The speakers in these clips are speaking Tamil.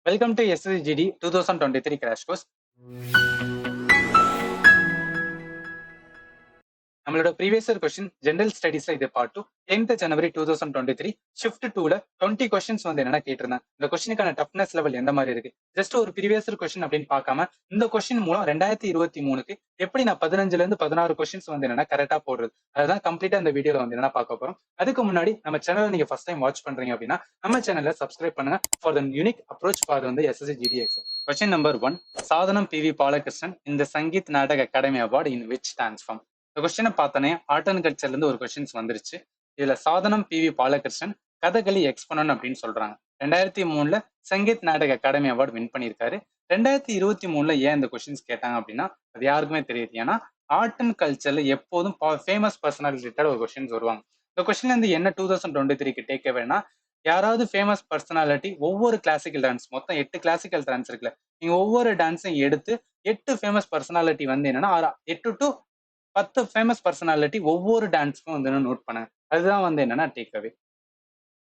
Welcome to SSGD 2023 Crash Course. நம்மளோட ப்ரீவியஸ் இயர் கொஸ்டின் ஜெனரல் ஸ்டடீஸ்ல இது பார்ட் 2 10th ஜனவரி 2023 ஷிஃப்ட் 2ல 20 கொஸ்டின்ஸ் வந்து என்னன்னா கேட்டிருந்தேன். இந்த கொஸ்டினுக்கான டஃப்னஸ் லெவல் எந்த மாதிரி இருக்கு, ஜஸ்ட் ஒரு ப்ரீவியஸ் இயர் கொஸ்டின் அப்படின்னு பார்க்காம இந்த கொஸ்டின் மூலம் 2023க்கு எப்படி நான் 15ல இருந்து 16 கொஸ்டின்ஸ் வந்து என்னன்னா கரெக்டா போடுறது, அதுதான் கம்ப்ளீட்டா இந்த வீடியோல வந்து என்னன்னா பார்க்க போறோம். அதுக்கு முன்னாடி நம்ம சேனலை நீங்க ஃபர்ஸ்ட் டைம் வாட்ச் பண்றீங்க அப்படின்னா நம்ம சேனலை சப்ஸ்கிரைப் பண்ணுங்க for the unique approach for வந்து SSGD எக்ஸாம். கொஸ்டின் நம்பர் 1, சாதனம் PV பாலகிருஷ்ணன் இந்த சங்கீத் நாடக academy award in which transform. இந்த கொஸ்டினை பார்த்தோன்னே ஆர்ட் அண்ட் கல்ச்சர்ல இருந்து ஒரு கொஸ்டின்ஸ் வந்துருச்சு. இதுல சாதனம் PV பாலகிருஷ்ணன் கதகளி எக்ஸ்போனன் அப்படின்னு சொல்றாங்க. 2003ல சங்கீத் நாடக அகாடமி அவார்டு வின் பண்ணியிருக்காரு. 2023ல ஏன் இந்த கொஸ்டின்ஸ் கேட்டாங்க அப்படின்னா அது யாருக்குமே தெரியுது. ஏன்னா ஆர்ட் அண்ட் கல்ச்சர்ல எப்போதும் ஃபேமஸ் பர்சனாலிட்டி ரிலேட்டட் ஒரு கொஸ்டின்ஸ் வருவாங்க. இந்த கொஸ்டின்ல இருந்து என்ன 2023க்கு டேக் வேணா, யாராவது ஃபேமஸ் பர்சனாலிட்டி ஒவ்வொரு கிளாசிக்கல் டான்ஸ், மொத்தம் 8 கிளாசிக்கல் டான்ஸ் இருக்குல்ல, நீங்க ஒவ்வொரு டான்ஸையும் எடுத்து 8 ஃபேமஸ் பர்சனாலிட்டி வந்து என்னன்னா 8 to 10 ஃபேமஸ் பர்சனாலிட்டி ஒவ்வொரு டான்ஸ்க்கும் வந்து நோட் பண்ணுங்க. அதுதான் வந்து என்னன்னா take away.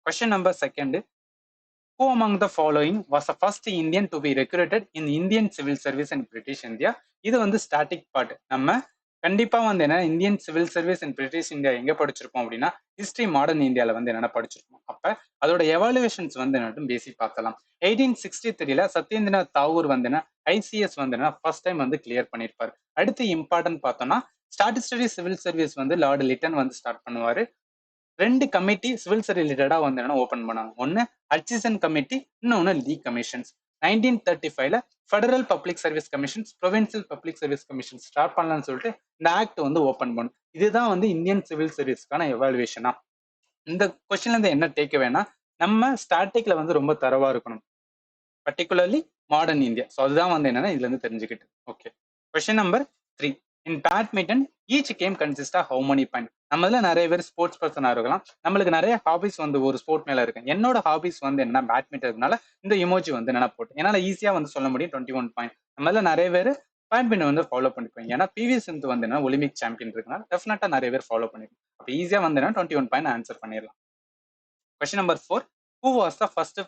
Question number 2, who among the following was the first Indian to be recruited in Indian civil service in British India? இது வந்து ஸ்டாட்டிக் பார்ட். நம்ம கண்டிப்பா வந்து என்ன இந்தியன் சிவில் சர்வீஸ் இன் பிரிட்டிஷ் இந்தியா எங்க படிச்சிருப்போம் அப்படின்னா ஹிஸ்டரி மாடர்ன் இந்தியால வந்து என்னென்ன படிச்சிருப்போம். அப்ப அதோட எவாலுவேஷன்ஸ் வந்து என்ன பேசிக் பார்க்கலாம். 1863ல சத்யேந்திரநாத் தாகூர் வந்து என்ன ICS வந்து என்ன ஃபர்ஸ்ட் டைம் வந்து கிளியர் பண்ணியிருப்பாரு. அடுத்து இம்பார்ட்டன்ட் பார்த்தோம்னா ஸ்டாட்டிஸ்டரி சிவில் சர்வீஸ் வந்து லார்டு லிட்டன் வந்து ஸ்டார்ட் பண்ணுவாரு. 2 கமிட்டி சிவில் சர்வீஸ் ரிலேட்டடா வந்து என்ன ஓபன் பண்ணாங்க. ஒன்னு ஹட்சிசன் கமிட்டி, இன்னொன்னு லீ கமிஷன்ஸ். 1935ல federal public service commissions, provincial public service commission start பண்ணலாம்னு சொல்லிட்டு இந்த ஆக்ட் வந்து ஓபன் பண்ணும். இதுதான் வந்து இந்தியன் சிவில் சர்வீஸ்க்கான எவாலுவேஷனா. இந்த கொஸ்டின்ல இருந்து என்ன டேக் வேணா, நம்ம ஸ்டாட்டிக்ல வந்து ரொம்ப தரவா இருக்கணும், பர்டிகுலர்லி மாடர்ன் இந்தியா. ஸோ அதுதான் வந்து என்னன்னா இதுல இருந்து தெரிஞ்சுக்கிட்டு. Okay, question number 3, in badminton each game consist of how many point. நம்மள நிறைய பேர் ஸ்போர்ட்ஸ் பர்சனா இருக்கலாம், நம்மளுக்கு நிறைய ஹாபிஸ் வந்து ஒரு ஸ்போர்ட் மேல இருக்கு. என்னோட ஹாபிஸ் வந்து என்ன பேட்மிண்டன்னால இந்த இமோஜி வந்து என்ன போட்டு என்னால ஈஸியா வந்து சொல்ல முடியும் 21 பாயிண்ட். நம்மள நிறைய பேர் பேட்மிண்டன் வந்து ஃபாலோ பண்ணிப்போம். ஏன்னா PV சிந்து வந்து என்ன ஒலிம்பிக் சாம்பியன் இருக்குனால டெஃபினட்டா நிறைய பேர் ஃபாலோ பண்ணிருக்கோம். அப்போ ஈஸியா வந்து என்ன 21 பாயிண்ட் ஆன்சர் பண்ணிடலாம். Question number 4, who was the first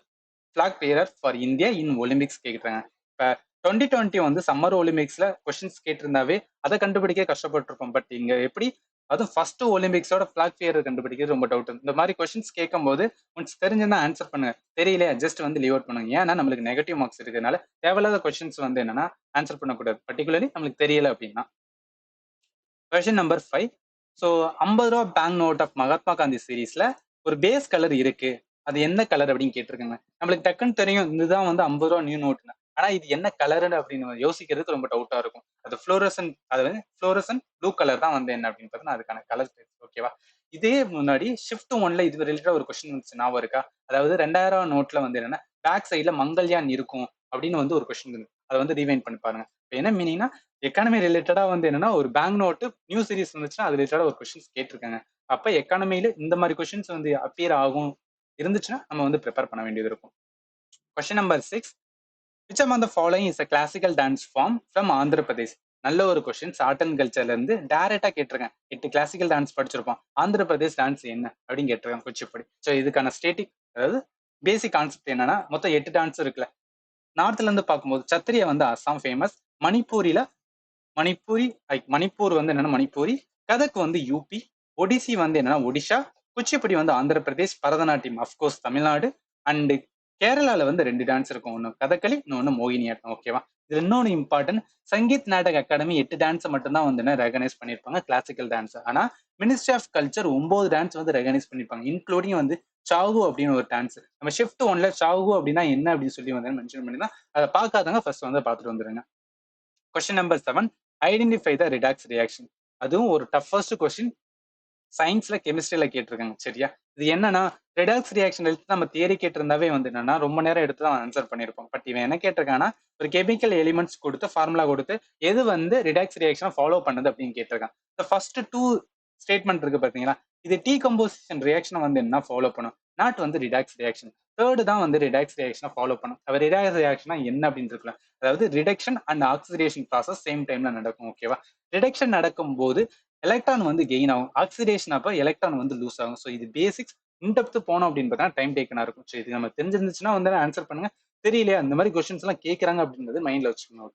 flag bearer for India in Olympics கேட்குறாங்க. இப்போ 2020 வந்து சம்மர் ஒலிம்பிக்ஸ்ல கொஸ்டின்ஸ் கேட்டிருந்தாவே அதை கண்டுபிடிக்க கஷ்டப்பட்டிருப்போம். பட் இங்க எப்படி அதுவும் ஃபர்ஸ்ட் ஒலிம்பிக்ஸோட ஃபிளாக் பேரர் கண்டுபிடிக்கிறது ரொம்ப டவுட். இந்த மாதிரி கொஸ்டின்ஸ் கேட்கும்போது உங்களுக்கு தெரிஞ்சிருந்தா ஆன்சர் பண்ணுங்க, தெரியல ஜஸ்ட் வந்து லீவ் அவுட் பண்ணுங்க. ஏன்னா நம்மளுக்கு நெகட்டிவ் மார்க்ஸ் இருக்கிறதுனால தேவையில்லாத கொஸ்டின்ஸ் வந்து என்னன்னா ஆன்சர் பண்ணக்கூடாது, பர்டிகுலர்லி நம்மளுக்கு தெரியல அப்படின்னா. கொஸ்டின் நம்பர் 5, ஸோ 50 ரூபா bank note of Mahatma Gandhi சீரீஸ்ல ஒரு பேஸ் கலர் இருக்கு, அது என்ன கலர் அப்படின்னு கேட்டிருக்காங்க. நம்மளுக்கு டக்குன்னு தெரியும் இதுதான் வந்து 50 ரூபா நியூ நோட்னு. ஆனா இது என்ன கலர்னு அப்படின்னு யோசிக்கிறதுக்கு ரொம்ப டவுட்டா இருக்கும். அது ஃப்ளோரசன், அது வந்து ஃப்ளோரசன் ப்ளூ கலர் தான் வந்து என்ன அப்படின்னு பார்த்தீங்கன்னா அதுக்கான கலர். ஓகேவா. இதே முன்னாடி ஷிஃப்ட் 1ல இது ரிலேட்டடா ஒரு கொஸ்டின் வந்துச்சு, ஞாபகம் இருக்கா? அதாவது 2000 நோட்ல வந்து என்னன்னா பேக் சைட்ல மங்கள்யான் இருக்கும் அப்படின்னு வந்து ஒரு கொஸ்டின் இருக்கு. அதை வந்து ரீவைண்ட் பண்ணி பாருங்க. இப்போ என்ன மீனிங்னா எக்கானமி ரிலேட்டடா வந்து என்னன்னா ஒரு பேங்க் நோட்டு நியூ சீரிஸ் வந்துச்சுன்னா அது ரிலேட்டடா ஒரு கொஸ்டின்ஸ் கேட்டிருக்காங்க. அப்ப எக்கானமியில இந்த மாதிரி கொஸ்டின்ஸ் வந்து அப்பியர் ஆகும் இருந்துச்சுன்னா நம்ம வந்து ப்ரிப்பேர் பண்ண வேண்டியது இருக்கும். Question number 6, which among the following is a classical dance form from Andhra Pradesh. நல்ல ஒரு கொஸ்டின்ஸ் ஆர்ட் அண்ட் கல்ச்சர்ல இருந்து டைரக்டா கேட்டிருக்கேன். 8 கிளாசிக்கல் டான்ஸ் படிச்சிருப்போம், ஆந்திர பிரதேஷ் டான்ஸ் என்ன அப்படின்னு கேட்டிருக்கேன், குச்சிப்புடி. ஸோ இதுக்கான ஸ்டேட்டிக், அதாவது பேசிக் கான்செப்ட் என்னன்னா மொத்தம் 8 டான்ஸ் இருக்குல்ல. நார்த்ல இருந்து பார்க்கும்போது சத்திரிய வந்து அஸ்ஸாம் ஃபேமஸ், மணிப்பூரில மணிப்பூர் வந்து என்னன்னா மணிப்பூரி, கதக் வந்து UP, ஒடிசி வந்து என்னன்னா ஒடிஷா, குச்சிப்புடி வந்து ஆந்திர பிரதேஷ், பரதநாட்டியம் அஃப்கோர்ஸ் தமிழ்நாடு, அண்ட் கேரளால வந்து 2 டான்ஸ் இருக்கும், ஒன்று கதகளி, இன்னொன்று மோகினியாட்டம். ஓகேவா. இதுல இன்னொன்று இம்பார்ட்டன்ட், சங்கீத் நாடக அகாடமி 8 டான்ஸை மட்டும் தான் வந்து என்ன ரெகனைஸ் பண்ணியிருப்பாங்க கிளாசிக்கல் டான்ஸ். ஆனா மினிஸ்ட்ரி ஆஃப் கல்ச்சர் 9 டான்ஸ் வந்து ரெகனைஸ் பண்ணியிருப்பாங்க, இன்க்ளூடிங் வந்து சாகு அப்படின்னு ஒரு டான்ஸ். நம்ம ஷிஃப்ட் 1ல சாகு அப்படின்னா என்ன அப்படின்னு சொல்லி வந்து மென்ஷன் பண்ணி தான், அதை பார்க்காதவங்க ஃபர்ஸ்ட் வந்து பார்த்துட்டு வந்துருங்க. Question number 7, identify the redox reaction. அதுவும் ஒரு டஃபஸ்ட் கொஸ்டின், சயின்ஸ்ல கெமிஸ்ட்ரியில கேட்டிருக்காங்க. சரியா. இது என்னன்னா ரிடாக்ஸ் ரியாக்ஷன் எடுத்து நம்ம தியரி கேட்டிருந்தாவே வந்து என்னன்னா ரொம்ப நேரம் எடுத்து தான் ஆன்சர் பண்ணியிருப்போம். பட் இவன் என்ன கேட்டிருக்காங்கன்னா ஒரு கெமிக்கல் எலிமெண்ட்ஸ் கொடுத்து ஃபார்முலா கொடுத்து எது வந்து ரிடாக்ஸ் ரியாக்ஷனை ஃபாலோ பண்ணுது அப்படின்னு கேட்டிருக்கான். இந்த ஃபர்ஸ்ட் 2 ஸ்டேட்மெண்ட் இருக்கு பாத்தீங்களா, இது டீகம்போசிஷன் ரியாக்ஷனை வந்து என்ன ஃபாலோ பண்ணும், நாட் வந்து ரிடாக்ஸ் ரியாக்ஷன். தேர்டு தான் வந்து ரிடாக்ஸ் ரியாக்ஷனை ஃபாலோ பண்ணும். அவர் ரிடாக்ஸ் ரியாக்ஷனா என்ன அப்படின்னு இருக்கலாம், அதாவது reduction and oxidation process same டைம்ல நடக்கும். ஓகேவா. ரிடக்ஷன் நடக்கும் போது எலக்ட்ரான் வந்து கெயின் ஆகும், ஆக்சிடேஷன் அப்போ எலக்ட்ரான் வந்து லூஸ் ஆகும். ஸோ இது பேசிக்ஸ். இன்டெப்த் போனோம் அப்படின்னு பார்த்தா டைம் டேக்கனா இருக்கும். ஸோ இது நம்ம தெரிஞ்சிருந்துச்சுன்னா வந்து ஆன்சர் பண்ணுங்க, தெரியலையா? இந்த மாதிரி கொஸ்டின்ஸ் எல்லாம் கேட்கறாங்க அப்படின்றது மைண்ட்ல வச்சுக்கணும்.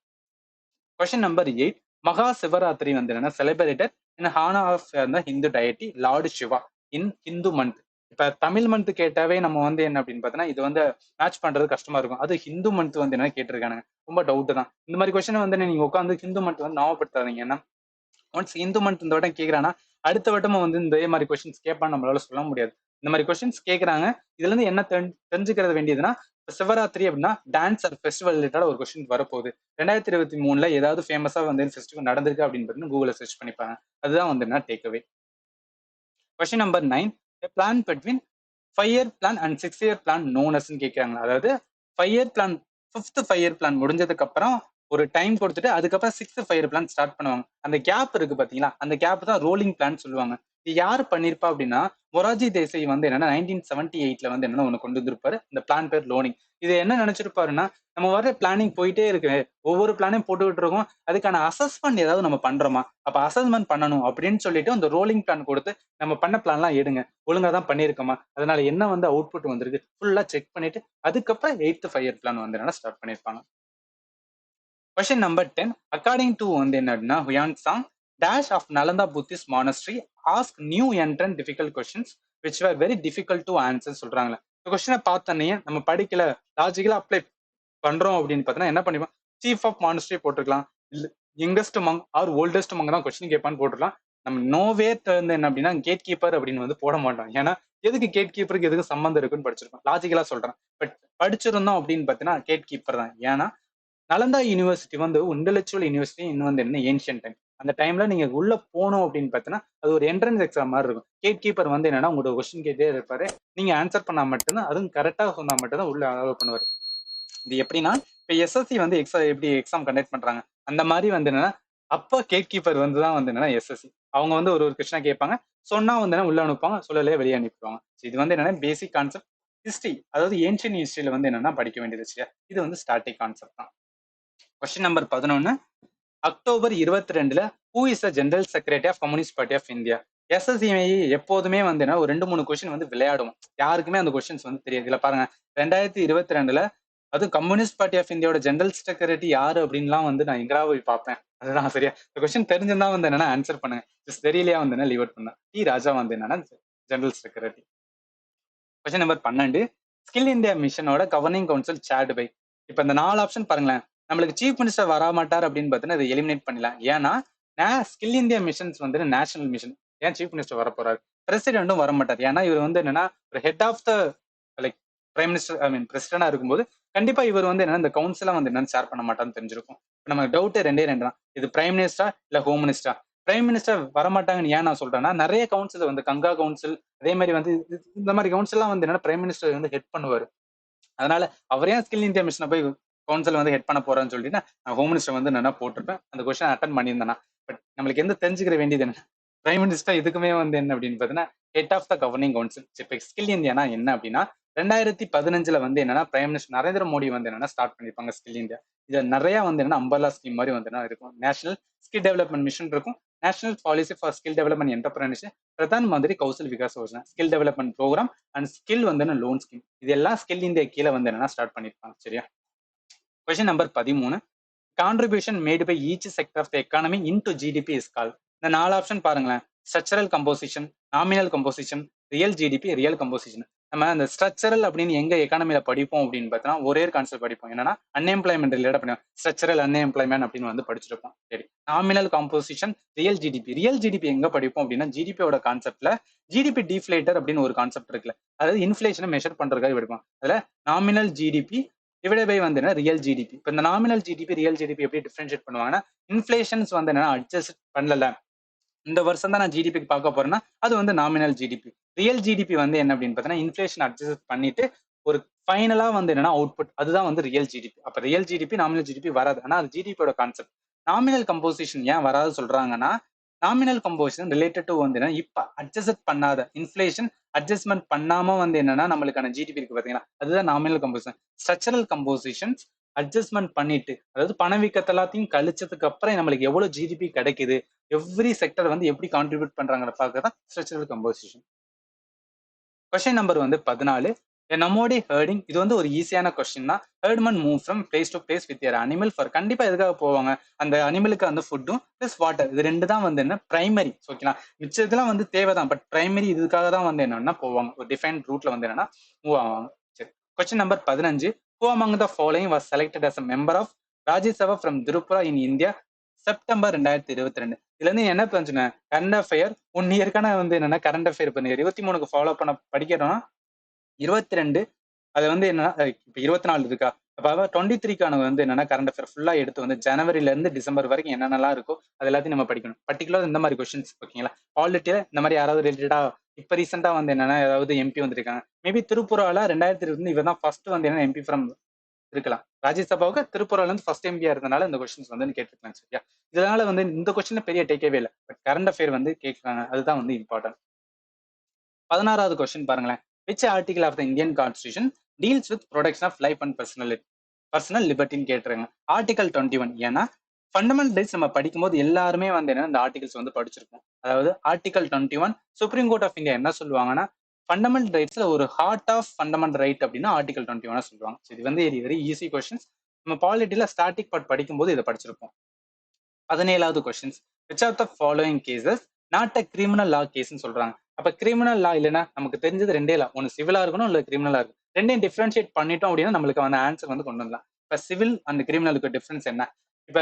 Question number 8. மகா சிவராத்திரி வந்து என்னன்னா celebrated in honour of Hindu deity Lord Shiva in Hindu month. இப்ப தமிழ் மந்த் கேட்டாவே நம்ம வந்து என்ன அப்படின்னு பார்த்தோன்னா இது வந்து மேட்ச் பண்றது கஷ்டமா இருக்கும். அது ஹிந்து மந்த் வந்து என்ன கேட்டிருக்கானுங்க. ரொம்ப டவுட் தான். இந்த மாதிரி கொஸ்டின் வந்து நீங்க உட்காந்து ஹிந்து மந்த் வந்து ஞாபகப்படுத்தாதீங்க. ஏன்னா ஒன்ஸ் இந்து மந்த் இந்த வட்டம் கேட்கறானா அடுத்த வட்டமும் வந்து இந்த மாதிரி கொஸ்டின்ஸ் கேட்பான்னு நம்மளால சொல்ல முடியாது. இந்த மாதிரி கொஸ்டின்ஸ் கேட்கறாங்க. இதுல இருந்து என்ன தெரிஞ்சுக்கிறது வேண்டியதுன்னா சிவராத்திரி அப்படின்னா டான்ஸ் ஆர் ஃபெஸ்டிவல் ரிலேட்டட் ஒரு கொஸ்டின் வரப்போகுது. 2023 ஏதாவது ஃபேமஸா வந்து ஃபெஸ்டிவல் நடந்திருக்கு அப்படின்னு பார்த்தீங்கன்னா கூகுள்ல சர்ச் பண்ணிப்பாங்க. அதுதான் வந்து என்ன takeaway. Question number 9. Plan between 5 year plan and 6 year plan நோனஸ்ன்னு கேட்கறாங்க. அதாவது 5 year plan 5th 5 year plan முடிஞ்சதுக்கு அப்புறம் ஒரு டைம் கொடுத்துட்டு அதுக்கப்புறம் 6th 5 இயர் பிளான் ஸ்டார்ட் பண்ணுவாங்க. அந்த கேப் இருக்கு பாத்தீங்களா, அந்த கேப் தான் ரோலிங் பிளான் சொல்லுவாங்க. இது யாரு பண்ணிருப்பா அப்படின்னா மொராஜி தேசாய் வந்து என்னன்னா 1978 வந்து என்னன்னா ஒண்ணு கொண்டு வந்திருப்பாரு. இந்த பிளான் பேர் லோனிங். இது என்ன நினைச்சிருப்பாருன்னா நம்ம வர பிளானிங் போயிட்டே இருக்கு, ஒவ்வொரு பிளானையும் போட்டுக்கிட்டு இருக்கோம், அதுக்கான அசஸ்மெண்ட் ஏதாவது நம்ம பண்றோமா, அப்ப அசஸ்மெண்ட் பண்ணணும் அப்படின்னு சொல்லிட்டு அந்த ரோலிங் பிளான் கொடுத்து நம்ம பண்ண பிளான்லாம் எடுங்க, ஒழுங்கா தான் பண்ணிருக்கோமா, அதனால என்ன வந்து அவுட்புட் வந்திருக்கு ஃபுல்லா செக் பண்ணிட்டு அதுக்கப்புறம் 8th 5 இயர் பிளான் வந்து என்னன்னா ஸ்டார்ட் பண்ணிருப்பாங்க. Question number 10. அக்கார்டிங் டு வந்து என்ன அப்படின்னா Hiuen Tsang dash of Nalanda Buddhist monastery ask new entrant difficult questions which were very difficult to answer சொல்றாங்களே. இந்த கொஸ்டினை பார்த்தோன்னே நம்ம படிக்கல, லாஜிக்கலா அப்ளை பண்றோம் அப்படின்னு பார்த்தோன்னா என்ன பண்ணிப்போம், சீஃப் ஆஃப் மானஸ்ட்ரி போட்டுருக்கலாம், இல்ல யங்கஸ்ட் மங் ஆர் ஓல்டஸ்ட் மங் தான் கொஸ்டின் கேட்பான்னு போட்டுருக்கலாம். நம்ம நோவே வந்து என்ன அப்படின்னா கேட் கீப்பர் அப்படின்னு வந்து போட மாட்டோம். ஏன்னா எதுக்கு கேட் கீப்பருக்கு எதுக்கு சம்மந்தம் இருக்குன்னு படிச்சிருக்கோம், லாஜிக்கலா சொல்றேன். பட் படிச்சிருந்தோம் அப்படின்னு பார்த்தீங்கன்னா கேட் கீப்பர் தான். ஏன்னா நலந்தா யூனிவர்சிட்டி வந்து இன்டெலெக்சுவல் யூனிவர்சிட்டி இன்னும் வந்து என்ன ஏன்ஷியன் டைம். அந்த டைம்ல நீங்க உள்ள போனோம் அப்படின்னு பார்த்தீங்கன்னா அது ஒரு என்ட்ரன்ஸ் எக்ஸாம் மாதிரி இருக்கும். கேட் கீப்பர் வந்து என்னன்னா உங்களோட கொஸ்டின் கேட்டே இருப்பாரு, நீங்க ஆன்சர் பண்ணா மட்டும்தான், அதுவும் கரெக்டா சொன்னா மட்டும்தான் உள்ள அலோவ் பண்ணுவாரு. இது எப்படின்னா இப்ப எஸ்எஸ்சி வந்து எப்படி எக்ஸாம் கண்டக்ட் பண்றாங்க அந்த மாதிரி வந்து என்னன்னா அப்ப கேட் கீப்பர் வந்து தான் வந்து என்னன்னா எஸ்எஸ்சி. அவங்க வந்து ஒரு ஒரு கொஸ்டினா கேட்பாங்க, சொன்னா வந்து உள்ள அனுப்புவாங்க, சொல்லலையே வெளியே அனுப்பிடுவாங்க. இது வந்து என்னன்னா பேசிக் கான்செப்ட் ஹிஸ்டரி, அதாவது ஏன்ஷியன் ஹிஸ்டரியில வந்து என்னன்னா படிக்க வேண்டியது இல்லையா, இது வந்து ஸ்டாட்டிக் கான்செப்ட் தான். Question number 11. October 22 who is the general secretary of communist party of India. எஸ்எஸ்சிஐ எப்போதுமே வந்து ஒரு 2 3 கொஸ்டின் வந்து விளையாடும், யாருக்குமே அந்த கொஸ்டின்ஸ் வந்து தெரியாது. இதுல பாருங்க 2022 அதுவும் கம்யூனிஸ்ட் பார்ட்டி ஆஃப் இந்தியாவோட ஜெனரல் செக்ரட்டரி யாரு அப்படின்லாம் வந்து நான் எங்கடா போய் பார்ப்பேன். அதுதான் சரியா, இந்த கொஸ்டின் தெரிஞ்சிருந்தா வந்து என்னன்னா ஆன்சர் பண்ணுங்க, தெரியலையா வந்து என்ன லீவ் அவுட் பண்ண. டி ராஜா வந்து என்னன்னா general secretary. Question number 12. Skill India மிஷனோட கவர்னிங் கவுன்சில் சேர்டு பை. இப்ப இந்த 4 ஆப்ஷன் பாருங்களேன். நம்மளுக்கு சீஃப் மினிஸ்டர் வராமாட்டார் அப்படின்னு பார்த்தீங்கன்னா அதை எலிமினேட் பண்ணிடலாம். ஏன்னா ஸ்கில் இந்தியா மிஷன்ஸ் வந்து நேஷனல் மிஷன், ஏன் சீஃப் மினிஸ்டர் வர போறாரு, பிரசிடென்ட்டும் வர மாட்டார். ஏன்னா இவர் வந்து என்னன்னா ஒரு head of the like prime minister I mean பிரசிடண்டா இருக்கும்போது கண்டிப்பா இவர் வந்து என்ன இந்த கவுன்சிலா வந்து என்னன்னு ஷேர் பண்ண மாட்டான்னு தெரிஞ்சிருக்கும். நமக்கு டவுட் 2 தான், இது பிரைம் மினிஸ்டரா இல்ல ஹோம் மினிஸ்டரா. பிரைம் மினிஸ்டர் வரமாட்டாங்கன்னு ஏன் நான் சொல்றேன்னா நிறைய கவுன்சில் வந்து கங்கா கவுன்சில் அதே மாதிரி வந்து இந்த மாதிரி கவுன்சில்லாம் வந்து என்னன்னா பிரைம் மினிஸ்டர் வந்து ஹெட் பண்ணுவாரு. அதனால அவர் ஏன் ஸ்கில் இந்தியா மிஷனை போய் கவுன்சில் வந்து ஹெட் பண்ண போறான்னு சொல்லிட்டு நான் ஹோம் மினிஸ்டர் வந்து நான் போட்டிருப்பேன், அந்த கொஸ்டின் அட்டன் பண்ணியிருந்தேன். பட் நம்மளுக்கு எந்த தெரிஞ்சுக்கிற வேண்டியது என்ன, பிரைம் மினிஸ்டர் இதுக்குமே வந்து என்ன அப்படின்னு பார்த்தீங்கன்னா head of the governing council. இப்போ ஸ்கில் இந்தியானா என்ன அப்படின்னா 2015 வந்து என்னன்னா பிரைம் மினிஸ்டர் நரேந்திர மோடி வந்து என்னன்னா ஸ்டார்ட் பண்ணிருப்பாங்க ஸ்கில் இந்தியா. இதுல நிறைய வந்து என்ன அம்பர்லா ஸ்கீம் மாதிரி வந்து என்ன இருக்கும், நேஷனல் ஸ்கில் டெவலப்மெண்ட் மிஷன் இருக்கும், national policy for skill development entrepreneurship, Pradhan Mantri Kaushal Vikas Yojana, skill development program and skill வந்து லோன் ஸ்கீம். இது எல்லாம் ஸ்கில் இந்தியா கீழே வந்து என்னன்னா ஸ்டார்ட் பண்ணிருப்பாங்க. சரியா. Question number 13. Contribution made by each sector of the economy into GDP is call. இந்த 4 ஆப்ஷன் பாருங்களேன். Structural composition, nominal composition, real GDP, real composition. நம்ம அந்த ஸ்ட்ரக்சரல் அப்படின்னு எங்க எக்கானமில படிப்போம் அப்படின்னு பார்த்தோம்னா ஒரே கான்செப்ட் படிப்போம், என்னன்னா அன்எம்ப்ளாய்மெண்ட் ரிலேட்டட் பண்ணுவோம், ஸ்ட்ரக்சரல் அன்எம்ப்ளாய்மெண்ட் அப்படின்னு வந்து படிச்சிருப்போம். சரி. Nominal composition, real GDP. Real GDP எங்க படிப்போம் அப்படின்னா ஜிடிபியோட கான்செப்ட்ல ஜிடிபி டிஃப்ளேட்டர் அப்படின்னு ஒரு கான்செப்ட் இருக்குல்ல, அதாவது இன்ஃபிளேஷனை மெஷர் பண்றதுக்காக படிப்போம். அதுல நாமினல் ஜிடிபி டிவைட் பை வந்து ரியல் ஜிடிபி. இப்போ இந்த நாமினல் ஜிடிபி ரியல் ஜிடிபி எப்படி டிஃபரன்ஷியேட் பண்ணுவாங்கன்னா இன்ஃபிளேஷன்ஸ் வந்து என்னன்னா அட்ஜஸ்ட் பண்ணல, இந்த வருஷம் தான் நான் ஜிடிபிக்கு பார்க்க போறேன்னா அது வந்து நாமினல் ஜிடிபி. ரியல் ஜிடிபி வந்து என்ன அப்படின்னு பார்த்தீங்கன்னா இன்ஃபிளேஷன் அட்ஜஸ்ட் பண்ணிட்டு ஒரு ஃபைனலா வந்து என்னன்னா அவுட்புட், அதுதான் வந்து ரியல் ஜிடிபி. அப்ப ரியல் ஜிடிபி நாமினல் ஜிடிபி வராது, ஆனா அது ஜிடிபியோட கான்செப்ட். நாமினல் கம்போசிஷன் ஏன் வராது சொல்றாங்கன்னா நாமினல் கம்போசிஷன் ரிலேட்டட் டு வந்து என்ன இப்ப அட்ஜஸ்ட் பண்ணாத இன்ஃபிளேஷன் அட்ஜஸ்ட்மெண்ட் பண்ணாம வந்து என்னன்னா நம்மளுக்கான ஜிடிபி இருக்கு பாத்தீங்களா, அதுதான் nominal composition. Structural compositions adjustment பண்ணிட்டு, அதாவது பணவீக்கத்தை எல்லாத்தையும் கழிச்சதுக்கு அப்புறம் நம்மளுக்கு எவ்வளவு ஜிடிபி கிடைக்குது, எவ்ரி செக்டர் வந்து எப்படி கான்ட்ரிபியூட் பண்றாங்கன்னு பார்க்கறதா ஸ்ட்ரக்சரல் கம்போசிஷன். கொஸ்டின் நம்பர் வந்து 14. nomadic herding இது வந்து ஒரு ஈஸியான கொஸ்டின் தான். Herdsmen move from place to place with their animal for கண்டிப்பா எதுக்காக போவாங்க, அந்த அனிமலுக்கு அந்த ஃபுட்டும் பிளஸ் வாட்டர், இது ரெண்டு தான் வந்து என்ன பிரைமரி. ஓகேங்களா, மிச்சதெல்லாம் வந்து தேவைதான், பட் பிரைமரி இதுக்காக தான் வந்து என்னன்னா போவாங்க, ஒரு டிஃபைன் ரூட்ல வந்து என்னன்னா மூவ் ஆவாங்க. சரி, question number 15. Who among the following was selected as a member of Rajya Sabha from Tripura in India September 2022? இதுல இருந்து என்ன பிரச்சனை, கரண்ட் அஃபேர் 1 இயர்க்கான வந்து என்னன்னா கரண்ட் அஃபேர் பண்ணி 23க்கு ஃபாலோ பண்ண படிக்கிறோம்னா 22 அது வந்து என்னன்னா இப்ப 24 இருக்கா, அப்ப 23க்கான வந்து என்னன்னா கரண்ட் அஃபேர் ஃபுல்லா எடுத்து வந்து ஜனவரில இருந்து டிசம்பர் வரைக்கும் என்னென்னலாம் இருக்கோ அது எல்லாத்தையும் நம்ம படிக்கணும். பர்டிகுலர் இந்த மாதிரி கொஸ்டின்ஸ். ஓகேங்களா, பாலிட்டியில இந்த மாதிரி யாராவது ரிலேட்டடா இப்ப ரீசெண்டா வந்து என்னன்னா ஏதாவது எம்பி வந்திருக்காங்க, மேபி திருப்பூரால 2020 இவர் தான் ஃபர்ஸ்ட் வந்து என்ன எம்பி ஃப்ரம் இருக்கலாம். ராஜ்யசபாவுக்கு திருப்பூரால இருந்து ஃபர்ஸ்ட் எம்பியா இருந்தனால இந்த கொஸ்டின்ஸ் வந்து கேட்டிருக்காங்க. சரியா, இதனால வந்து இந்த கொஸ்டின் பெரிய டேக்கவே இல்லை, பட் கரண்ட் அஃபேர் வந்து கேட்கறாங்க, அதுதான் வந்து இம்பார்ட்டன்ட். 16வது கொஸ்டின் பாருங்களேன். Which article of the Indian constitution deals with protection of life and personal லிபர்ட்டின்னு கேட்டுருங்க. ஆர்டிகல் 21. ஏன்னா ஃபண்டமெண்டல் ரைட்ஸ் நம்ம படிக்கும்போது எல்லாருமே வந்து என்ன இந்த ஆர்டிகல்ஸ் வந்து படிச்சிருக்கோம். அதாவது article 21 Supreme Court of India என்ன சொல்லுவாங்கன்னா, ஃபண்டமெண்டல் ரைட்ஸ்ல ஒரு ஹார்ட் ஆஃப் ஃபண்டமெண்டல் ரைட் அப்படின்னா ஆர்டிகல் 21 சொல்லுவாங்க. இது வந்து வெரி ஈஸி கொஸ்டின்ஸ். நம்ம பாலிட்டியில ஸ்டாட்டிக் பார்ட் படிக்கும்போது இதை படிச்சிருப்போம். 17வது questions. Which of the following cases not a criminal law கேஸ்ன்னு சொல்றாங்க. அப்ப கிரிமினல் லா இல்லைன்னா நமக்கு தெரிஞ்சது ரெண்டே லா, ஒன்னு சிவிலா இருக்கணும் இல்ல கிரிமினலா இருக்கும். ரெண்டையும் டிஃபரன்ஷியேட் பண்ணிட்டோம் அப்படின்னா நம்மளுக்கு வந்து ஆன்சர் வந்து கொண்டு வரலாம். இப்ப சிவில் அண்ட் கிரிமினலுக்கு டிஃபரன்ஸ் என்ன, இப்ப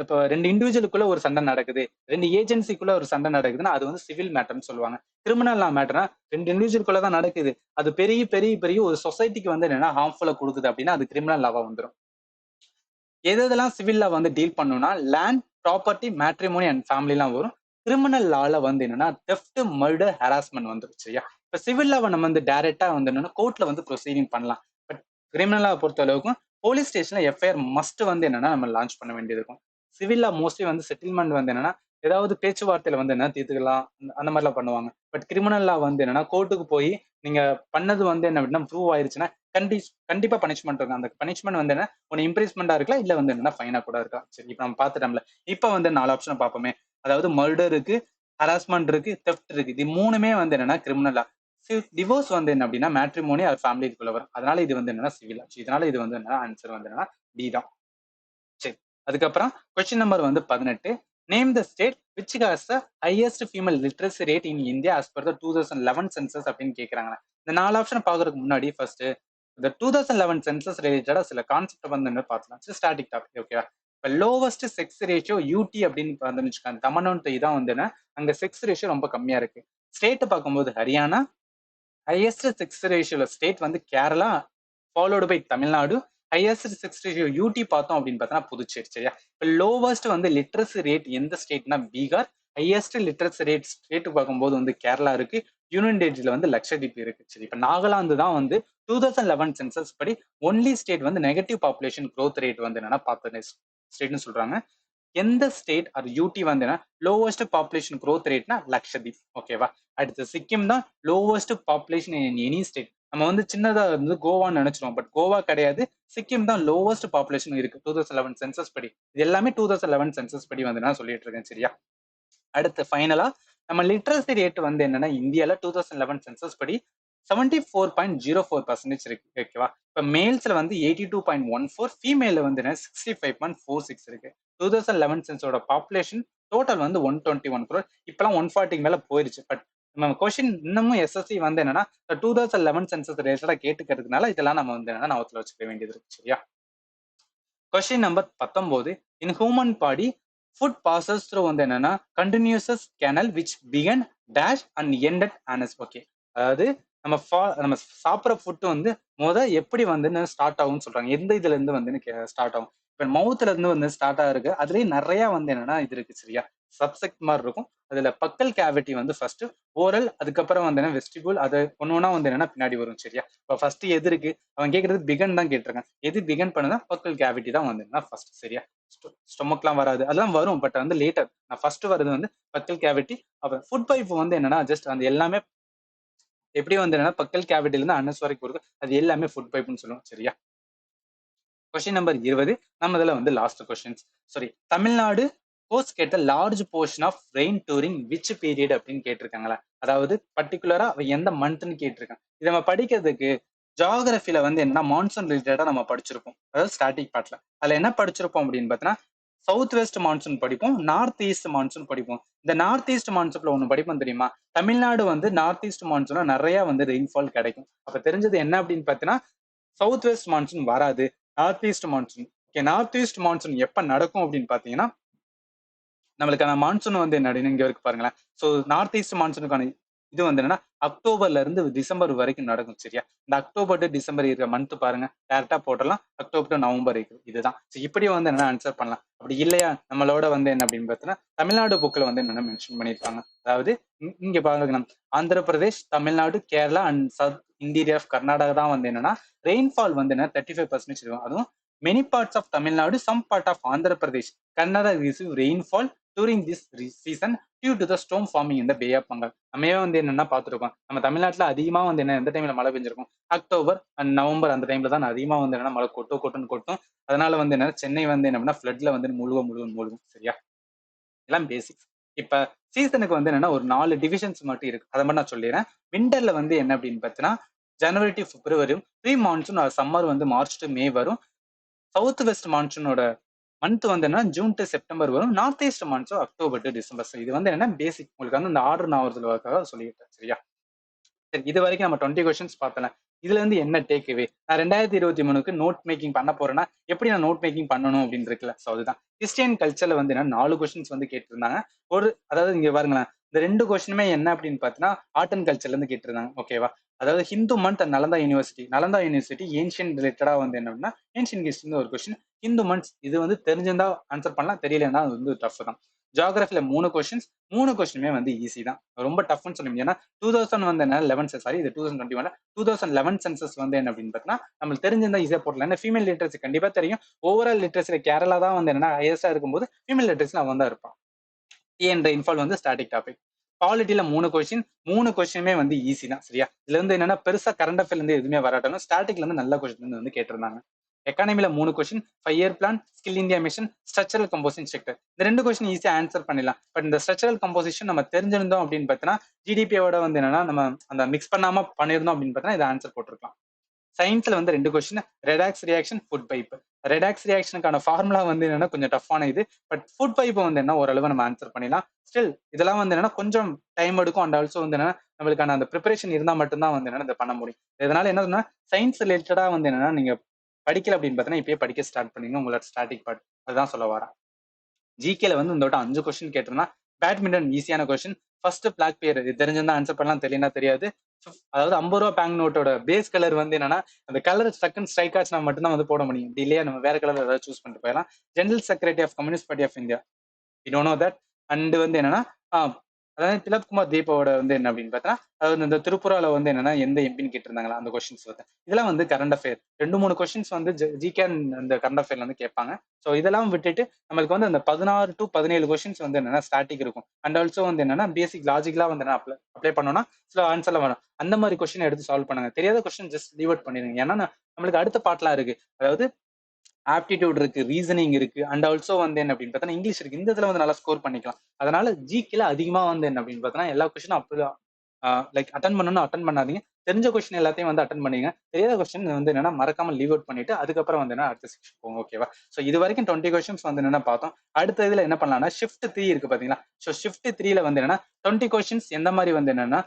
இப்ப ரெண்டு இண்டிவிஜுவலுக்குள்ள ஒரு சண்டை நடக்குது, ரெண்டு ஏஜென்சிக்குள்ள ஒரு சண்டை நடக்குதுன்னா அது வந்து சிவில் மேட்டர்னு சொல்லுவாங்க. கிரிமினல் லா மேட்டர்னா ரெண்டு இண்டிவிஜுவலுக்குள்ள தான் நடக்குது, அது பெரிய பெரிய பெரிய ஒரு சொசைட்டிக்கு வந்து என்னன்னா ஹார்ம்ஃபுல்லா கொடுக்குது அப்படின்னா அது கிரிமினல் லாவா வந்துடும். எதெல்லாம் சிவில் லா வந்து டீல் பண்ணும்னா லேண்ட், ப்ராப்பர்ட்டி, மேட்ரிமோனி அண்ட் ஃபேமிலிலாம் வரும். கிரிமினல் லால வந்து என்னன்னா தெஃப்ட், மர்டர், ஹராஸ்மெண்ட் வந்துடும். சரியா, இப்ப சிவில் லாவை நம்ம வந்து டைரக்டா வந்து என்னன்னா கோர்ட்ல வந்து ப்ரொசீடிங் பண்ணலாம். பட் கிரிமினல் லா பொறுத்த அளவுக்கும் போலீஸ் ஸ்டேஷன்ல எஃப்ஐஆர் மஸ்ட் வந்து என்னன்னா நம்ம லான்ச் பண்ண வேண்டியது இருக்கும். சிவில் லா மோஸ்ட்லி வந்து செட்டில்மெண்ட் வந்து என்னன்னா ஏதாவது பேச்சுவார்த்தையில வந்து என்ன தீர்த்துக்கலாம், அந்த மாதிரிலாம் பண்ணுவாங்க. பட் கிரிமினல் லா வந்து என்னன்னா கோர்ட்டுக்கு போய் நீங்க பண்ணது வந்து என்ன அப்படின்னா ப்ரூவ் ஆயிருச்சுன்னா கண்டிப்பா பனிஷ்மெண்ட் இருக்கும். அந்த பனிஷ்மெண்ட் வந்து என்ன, ஒன்னு இம்ப்ரீஸ்மெண்டா இருக்கலாம், இல்ல வந்து என்னன்னா ஃபைனா கூட இருக்கலாம். சரி, இப்ப நம்ம பாத்துட்டோம்ல. இப்ப வந்து 4 ஆப்ஷன் பார்ப்போமே. அதாவது மர்டர் இருக்கு, ஹராஸ்மெண்ட் இருக்கு, தெஃப்ட் இருக்கு. இது மூணுமே வந்து என்னன்னா கிரிமினலா. டிவோர்ஸ் வந்து என்ன அப்படின்னா மேட்ரிமோனி அது ஃபேமிலிக்குள்ள வரும். அதனால இது வந்து என்னன்னா சிவில். இதனால இது வந்து என்னன்னா ஆன்சர் வந்து என்னன்னா டி தான். சரி, அதுக்கப்புறம் கொஸ்டின் நம்பர் வந்து 18. Name the state which has the highest female literacy rate in India as per the 2011 census அப்படின்னு கேட்கறாங்க. இந்த 4 ஆப்ஷன் பாக்குறதுக்கு முன்னாடி ஃபர்ஸ்ட் இந்த 2011 சென்சஸ் ரிலேட்டடா சில கான்செப்ட் வந்து என்ன பார்க்கலாம். Static topic. ஓகேவா, இப்போ லோவஸ்ட் செக்ஸ் ரேஷியோ யூடி அப்படின்னு வந்து வச்சுக்காங்க. தமிழ்நாடு இதான் வந்து என்ன, அங்க செக்ஸ் ரேஷியோ ரொம்ப கம்மியா இருக்கு. ஸ்டேட் பார்க்கும்போது ஹரியானா, ஹையஸ்ட் செக்ஸ் ரேஷியோல ஸ்டேட் வந்து Kerala, followed by Tamil Nadu. Highest sex ratio UT பார்த்தோம் அப்படின்னு பார்த்தோம்னா புதுச்சேரி. சரியா, இப்போ லோவஸ்ட் வந்து லிட்ரஸி ரேட் எந்த ஸ்டேட்னா Bihar. Highest literacy rate state பார்க்கும்போது வந்து கேரளா இருக்கு. யூனியன் டெரிட்டரியில வந்து லட்சதீப் இருக்கு. சரி, இப்போ நாகாலாந்து தான் வந்து 2011 சென்சஸ் படி ஒன்லி ஸ்டேட் வந்து நெகட்டிவ் பாப்புலேஷன் growth ரேட் வந்து என்னன்னா பார்த்த ஸ்டேட்னு சொல்றாங்க. எந்த ஸ்டேட் அது யூடி வந்து லோவஸ்ட் பாப்புலேஷன் growth ரேட்னா லட்சதீப். ஓகேவா, அடுத்து சிக்கிம் தான் lowest population in any state. நம்ம வந்து சின்னதா வந்து கோவான்னு நினைச்சிருவோம், பட் கோவா கிடையாது. சிக்கிம் தான் லோவஸ்ட் பாப்புலேஷன் இருக்கு 2011 சென்சஸ் படி. இது எல்லாமே 2011 சென்சஸ் படி வந்து நான் சொல்லிட்டு இருக்கேன். சரியா, அடுத்து ஃபைனலா நம்ம லிட்ரஸி ரேட் வந்து என்னன்னா இந்தியால 2011 சென்சஸ் படி 74.04% இருக்கு. ஓகேவா, இப்ப மேல்ஸ்ல வந்து 82.14, ஃபீமேல வந்து 65.46 இருக்கு. 2011 சென்ஸோட பாப்புலேஷன் டோட்டல் வந்து 121 crore. இப்பெல்லாம் 140 மேல போயிருச்சு. பட் நம்ம கொஸ்டின் இன்னமும் எஸ்எஸ்சி வந்து என்னன்னா 2011 சென்சஸ் ரிலேட்டடா கேட்டுக்கிறதுனால இதெல்லாம் நம்ம வந்து என்னன்னா நவத்துல வச்சுக்க வேண்டியது இருக்கு. சரியா, question number 19. In human body food passes through வந்து என்னன்னா continuous canal which begin dash and ended anus. Okay, அதாவது நம்ம சாப்பிட்ற ஃபுட் வந்து எப்படி வந்து ஸ்டார்ட் ஆகும்னு சொல்றாங்க. எந்த இதுல இருந்து வந்து ஸ்டார்ட் ஆகும். இப்ப மவுத்ல இருந்து வந்து ஸ்டார்ட் ஆகுருக்கு. அதுலயே நிறைய வந்து என்னன்னா இது இருக்கு. சரியா, சப்செக்ட் மாதிரி இருக்கும். அதுல பக்கல் கேவிட்டி வந்து ஃபர்ஸ்ட், ஓரல், அதுக்கப்புறம் வந்து வெஸ்டிபுல், அது ஒன்னொன்னா வந்து என்னன்னா பின்னாடி வரும். சரியா, இப்ப ஃபர்ஸ்ட் எது இருக்கு, அவன் கேட்கறது பிகன் தான் கேட்டிருக்கான். எது பிகன் பண்ணுதா, பக்கல் கேவிட்டி தான் வந்து ஃபர்ஸ்ட். சரியா, ஸ்டொமக்லாம் வராது, அதெல்லாம் வரும், பட் வந்து லேட்டர். நான் ஃபர்ஸ்ட் வருது வந்து பக்கல் கேவிட்டி. அப்புறம் ஃபுட் பைப் வந்து என்னன்னா ஜஸ்ட் அந்த எல்லாமே எப்படி வந்து என்னன்னா பக்கல் கேவிட்டில இருந்து அனஸ் வரைக்கும் இருக்கு. அது எல்லாமே ஃபுட் பைப்னு சொல்லுவோம். சரியா, கொஸ்டின் நம்பர் 20. நம்ம இதுல வந்து last questions. Sorry, Tamil Nadu post கேட்ட large portion of rain during which period அப்படின்னு கேட்டிருக்காங்களா, அதாவது பர்டிகுலரா அவ எந்த மந்த்னு கேட்டிருக்காங்க. இதை நம்ம படிக்கிறதுக்கு ஜியாகிரபில வந்து என்ன மான்சூன் ரிலேட்டடா நம்ம படிச்சிருப்போம், அதாவது ஸ்டாட்டிக் பார்ட்ல. அதுல என்ன படிச்சிருப்போம் அப்படின்னு பார்த்தீங்கன்னா, சவுத் வெஸ்ட் மான்சூன் படிப்போம், நார்த் ஈஸ்ட் மான்சூன் படிப்போம். இந்த நார்த் ஈஸ்ட் மான்சூன்ல ஒண்ணு படிப்போம் தெரியுமா, தமிழ்நாடு வந்து நார்த் ஈஸ்ட் மான்சூன்ல நிறைய வந்து ரெயின்ஃபால் கிடைக்கும். அப்ப தெரிஞ்சது என்ன அப்படின்னு பார்த்தீங்கன்னா, சவுத் வெஸ்ட் மான்சூன் வராது, north east monsoon. Okay, north east monsoon எப்ப நடக்கும் அப்படின்னு பாத்தீங்கன்னா, நம்மளுக்கான மான்சூன் வந்து என்ன இங்க இருக்கு பாருங்களேன். ஸோ நார்த் ஈஸ்ட் மான்சூனுக்கான இது வந்து என்னன்னா அக்டோபர்ல இருந்து டிசம்பர் வரைக்கும் நடக்கும். சரியா, இந்த அக்டோபர் டு டிசம்பர் இருக்கிற மந்த் பாருங்க, டேரக்டா போட்டலாம். அக்டோபர் டு நவம்பர் இருக்கு, இதுதான். ஸோ இப்படி வந்து என்ன ஆன்சர் பண்ணலாம். அப்படி இல்லையா, நம்மளோட வந்து என்ன அப்படின்னு பார்த்தீங்கன்னா, தமிழ்நாடு புக்ல வந்து என்னென்ன மென்ஷன் பண்ணியிருப்பாங்க. அதாவது இங்க பாருங்க, Andhra Pradesh, Tamil Nadu, Kerala and south interior of Karnataka தான் வந்து என்னன்னா ரெயின்ஃபால் வந்து என்ன 35% இருக்கும். அதுவும் many parts of Tamil Nadu, some part of Andhra Pradesh, Karnataka receive rainfall during this season due to the storm forming in the Bay of Bengal. நம்ம வந்து என்னன்னா பார்த்துருக்கோம், நம்ம தமிழ்நாட்டுல அதிகமா வந்து என்ன எந்த டைம்ல மழை பெஞ்சிருக்கும், அக்டோபர் அண்ட் நவம்பர் அந்த டைம்ல தான் அதிகமா வந்து என்னன்னா மழை கொட்டுன்னு கொட்டும். அதனால வந்து என்ன சென்னை வந்து என்ன ஃபிளட்ல வந்து முழுகும். சரியா, எல்லாம் பேசிக்ஸ். இப்ப சீசனுக்கு வந்து என்னன்னா ஒரு 4 டிவிஷன்ஸ் மட்டும் இருக்கு, அதை மட்டும் நான் சொல்லிடுறேன். விண்டர்ல வந்து என்ன அப்படின்னு பார்த்தீங்கன்னா, ஜனவரி டு பிப்ரவரியும், ப்ரீ மான்சூன் சம்மர் வந்து மார்ச் டு மே வரும். சவுத் வெஸ்ட் மான்சூனோட மந்த் வந்து என்ன ஜூன் டு செப்டம்பர் வரும். North east monsoon October to December. இது வந்து என்ன பேசிக், உங்களுக்கு வந்து இந்த ஆர்டர் நான் ஒருத்தர் சொல்லிட்டேன். சரியா, சரி, இது வரைக்கும் நம்ம 20 கொஸ்டின்ஸ் பார்த்தல. இதுல இருந்து என்ன டேக்அவே, நான் 2023க்கு நோட் மேக்கிங் பண்ண போறேன்னா எப்படி நான் நோட் மேக்கிங் பண்ணணும் அப்படின்னு இருக்குல்ல. ஸோ அதுதான் கிறிஸ்டியன் கல்ச்சர்ல வந்து என்ன 4 கொஸ்டின்ஸ் வந்து கேட்டிருந்தாங்க. அதாவது இங்க பாருங்களேன், இந்த 2 கொஸ்டினுமே என்ன அப்படின்னு பார்த்தீங்கன்னா ஆர்ட் அண்ட் கல்ச்சர்ல இருந்து கேட்டிருந்தாங்க. ஓகேவா, அதாவது Hindu month and Nalanda university ancient ரிலேட்டடா வந்து என்ன அப்படின்னா ஏன்ஷியன் ஹிஸ்டரி ஒரு கொஸ்டின். ஹிந்து மந்த்ஸ் இது வந்து தெரிஞ்சிருந்தா ஆன்சர் பண்ணலாம், தெரியலன்னா அது வந்து டஃப் தான். ஜியாகிரபில 3 கொஸ்டின்ஸ், 3 கொஸ்டினுமே வந்து ஈஸி தான், ரொம்ப டஃப்னு சொல்ல முடியும். ஏன்னா 2000 வந்து என்ன 11 சாரி இது 2021 2011 சென்சஸ் வந்து என்ன அப்படின்னு பார்த்தீங்கன்னா நம்மளுக்கு தெரிஞ்சிருந்தா ஈஸியா போடலாம். ஏன்னா ஃபீமேல் லிட்ரஸி கண்டிப்பா தெரியும். ஓவரால் லிட்ரஸில கேரளா தான் வந்து என்னன்னா ஹையஸ்டா இருக்கும்போது ஃபீமேல் லிட்ரஸில அவன் தான் இருப்பான். என்ற இன்ஃபால் வந்து ஸ்டாட்டிக் டாபிக். பாலிட்டியில 3 கொஸ்டின், 3 கொஸ்டினுமே வந்து ஈஸி தான். சரியா, இதுல இருந்து என்னன்னா பெருசா கரண்ட் அஃபேர்ல இருந்து எதுவுமே வராட்டாலும் ஸ்டாட்டிக்ல இருந்து நல்ல கொஸ்டின் வந்து கேட்டிருந்தாங்க. எக்கானமில 3 question, 5 year plan, skill India mission, structural composition sector. இந்த 2 கொஸ்டின் ஈஸியா ஆன்சர் பண்ணிடலாம். பட் இந்த ஸ்ட்ரக்சரல் கம்போசிஷன் நம்ம தெரிஞ்சிருந்தோம் அப்படின்னு பார்த்தீங்கன்னா ஜிடிபியோட வந்து என்னன்னா நம்ம அந்த மிக்ஸ் பண்ணாம பண்ணியிருந்தோம் அப்படின்னு பார்த்தீங்கன்னா இதை ஆன்சர் போட்டிருக்கலாம். சயின்ஸ்ல வந்து 2 question, redox reaction, food pipe. Redox ரியாக்ஷனுக்கான ஃபார்முலா வந்து என்னன்னா கொஞ்சம் டஃப்பான இது. பட் ஃபுட் பைப் வந்து என்ன ஓரளவு நம்ம ஆன்சர் பண்ணிடலாம். ஸ்டில் இதெல்லாம் வந்து என்னன்னா கொஞ்சம் டைம் எடுக்கும். அண்ட் ஆல்சோ வந்து என்னன்னா நம்மளுக்கான அந்த ப்ரிப்பரேஷன் இருந்தால் மட்டும்தான் வந்து என்னன்னா இதை பண்ண முடியும். இதனால என்ன சயின்ஸ் ரிலேட்டடா வந்து என்னன்னா நீங்க படிக்கல அப்படின்னு பார்த்தீங்கன்னா இப்பயே படிக்க ஸ்டார்ட் பண்ணீங்க உங்களோட ஸ்டாட்டிக் பார்ட். அதுதான் சொல்ல வரேன். ஜிகேல வந்து இந்த 5 கொஸ்டின் கேட்டிருந்தா பேட்மிண்டன் ஈஸியான கொஸ்டின். ஃபர்ஸ்ட் பிளாக் பிளேயர், இது தெரிஞ்சிருந்தா ஆன்சர் பண்ணலாம், தெரியலனா தெரியாது. அதாவது 50 ரூபா பேங்க் நோட்டோட பேஸ் கலர் வந்து என்னன்னா அந்த கலர் செகண்ட் ஸ்ட்ரைக் ஆச்சுனா மட்டும்தான் வந்து போட முடியும். இல்லையா நம்ம வேற கலர் ஏதாவது சூஸ் பண்ணிட்டு போயிடலாம். General secretary of communist party of India, you don't know that. And வந்து என்னன்னா அதாவது திலப்குமார் தீபாவோட வந்து என்ன அப்படின்னு பார்த்தா அதாவது இந்த திருப்புரால வந்து என்னன்னா எந்த எம்பின்னு கேட்டிருந்தாங்களா அந்த கொஸ்டின்ஸ் வந்து இதெல்லாம் வந்து கரண்ட் அஃபேர் 2-3 கொஸ்டின்ஸ் வந்து ஜிகே அந்த கரண்ட் அஃபேர்ல வந்து கேட்பாங்க. ஸோ இதெல்லாம் விட்டுட்டு நம்மளுக்கு வந்து அந்த 16 to 17 கொஸ்டின்ஸ் வந்து என்னன்னா ஸ்டாட்டிக் இருக்கும். அண்ட் ஆல்சோ வந்து என்னன்னா பேசிக் லாஜிக்லாம் வந்து என்ன அப்ளை பண்ணோம்னா சில ஆன்சர்லாம் வரும். அந்த மாதிரி கொஸ்டின் எடுத்து சால்வ் பண்ணுங்க. தெரியாத கொஸ்டின் ஜஸ்ட் லீவ் அவுட் பண்ணிடுங்க. ஏன்னா நம்மளுக்கு அடுத்த பாட்லாம் இருக்கு. அதாவது ஆப்டிடியூட் இருக்கு, ரீசனிங் இருக்கு, அண்ட் ஆல்சோ வந்து என்ன அப்படின்னு பார்த்தா இங்கிலீஷ் இருக்கு. இந்த இதுல வந்து நல்லா ஸ்கோர் பண்ணிக்கலாம். அதனால ஜிகேல அதிகமா வந்து என்ன அப்படின்னு பார்த்தா எல்லா கொஸ்டினும் அப்படிதான் லைக் அட்டன் அட்டன் பண்ணாதீங்க. தெரிஞ்ச கொஸ்டின் எல்லாத்தையும் வந்து அட்டன் பண்ணீங்க. தெரியாத கொஸ்டின் வந்து என்னன்னா மறக்காம லீவ் அவுட் பண்ணிட்டு அதுக்கப்புறம் வந்து என்ன அடுத்த செக்ஷன் போங்க. ஓகேவா, ஸோ இது வரைக்கும் 20 கொஸ்டின்ஸ் வந்து என்ன பார்த்தோம். அடுத்த இதுல என்ன பண்ணலாம்னா ஷிஃப்ட் 3 இருக்கு பாத்தீங்களா. ஸோ ஷிஃப்ட் 3ல வந்து என்னன்னா 20 கொஸ்டின்ஸ் எந்த மாதிரி வந்து என்னன்னா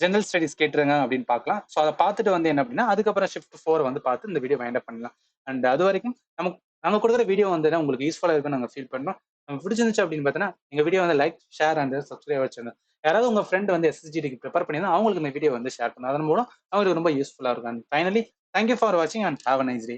ஜெனரல் ஸ்டடிஸ் கேட்டுருங்க அப்படின்னு பார்க்கலாம். ஸோ அதை பார்த்துட்டு வந்து என்ன அப்படின்னா அதுக்கப்புறம் ஷிஃப்ட் 4 வந்து பார்த்து இந்த வீடியோ வைண்ட் அப் பண்ணலாம். அண்ட் அது வரைக்கும் நாங்க கொடுக்குற வீடியோ வந்து உங்களுக்கு யூஸ்ஃபுல்லா இருக்குன்னு நாங்கள் ஃபீல் பண்ணோம். நம்ம பிடிச்சிருந்துச்சு அப்படின்னு பார்த்தீங்கன்னா எங்க வீடியோ வந்து லைக், ஷேர் அண்ட் சப்ஸ்கிரைப் வச்சிருந்தோம். யாராவது உங்க ஃப்ரெண்ட் வந்து எஸ்எஸ்ஜிடிக்கு ப்ரிப்பேர் பண்ணியிருந்தா அவங்களுக்கு இந்த வீடியோ வந்து ஷேர் பண்ணும். அதன் மூலம் அவங்களுக்கு ரொம்ப யூஸ்ஃபுல்லா இருக்கும். அண்ட் ஃபைனலி தேங்க்யூ ஃபார் வாட்சிங் and have a nice day.